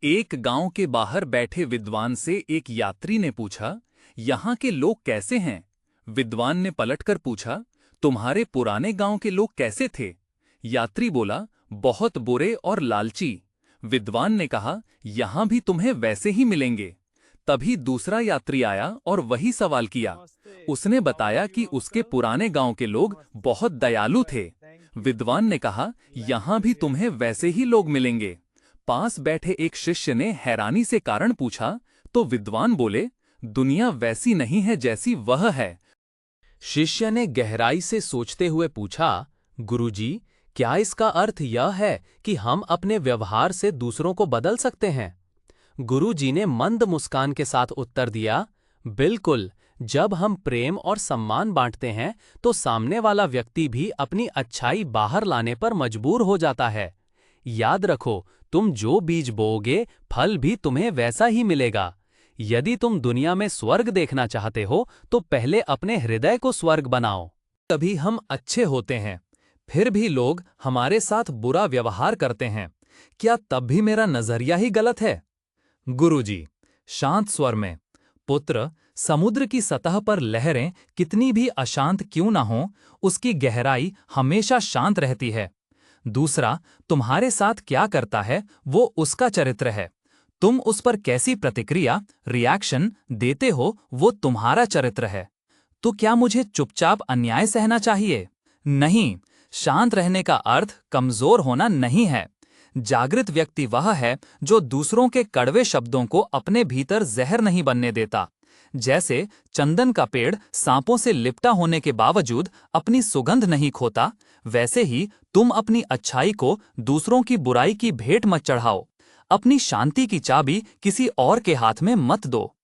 एक गांव के बाहर बैठे विद्वान से एक यात्री ने पूछा, यहाँ के लोग कैसे हैं? विद्वान ने पलटकर पूछा, तुम्हारे पुराने गांव के लोग कैसे थे? यात्री बोला, बहुत बुरे और लालची। विद्वान ने कहा, यहाँ भी तुम्हें वैसे ही मिलेंगे। तभी दूसरा यात्री आया और वही सवाल किया। उसने बताया कि उसके पुराने गांव के लोग बहुत दयालु थे। विद्वान ने कहा, यहाँ भी तुम्हें वैसे ही लोग मिलेंगे। पास बैठे एक शिष्य ने हैरानी से कारण पूछा, तो विद्वान बोले, दुनिया वैसी नहीं है जैसी वह है। शिष्य ने गहराई से सोचते हुए पूछा, गुरुजी, क्या इसका अर्थ यह है कि हम अपने व्यवहार से दूसरों को बदल सकते हैं? गुरुजी ने मंद मुस्कान के साथ उत्तर दिया, बिल्कुल। जब हम प्रेम और सम्मान बांटते हैं तो सामने वाला व्यक्ति भी अपनी अच्छाई बाहर लाने पर मजबूर हो जाता है। याद रखो, तुम जो बीज बोओगे फल भी तुम्हें वैसा ही मिलेगा। यदि तुम दुनिया में स्वर्ग देखना चाहते हो तो पहले अपने हृदय को स्वर्ग बनाओ। तभी हम अच्छे होते हैं, फिर भी लोग हमारे साथ बुरा व्यवहार करते हैं। क्या तब भी मेरा नजरिया ही गलत है? गुरुजी शांत स्वर में, पुत्र, समुद्र की सतह पर लहरें कितनी भी अशांत क्यों ना हों, उसकी गहराई हमेशा शांत रहती है। दूसरा, तुम्हारे साथ क्या करता है वो उसका चरित्र है। तुम उस पर कैसी प्रतिक्रिया, रिएक्शन देते हो वो तुम्हारा चरित्र है। तो क्या मुझे चुपचाप अन्याय सहना चाहिए? नहीं, शांत रहने का अर्थ कमजोर होना नहीं है। जागृत व्यक्ति वह है जो दूसरों के कड़वे शब्दों को अपने भीतर जहर नहीं बनने देता। जैसे चंदन का पेड़ सांपों से लिपटा होने के बावजूद अपनी सुगंध नहीं खोता, वैसे ही तुम अपनी अच्छाई को दूसरों की बुराई की भेंट मत चढ़ाओ। अपनी शांति की चाबी किसी और के हाथ में मत दो।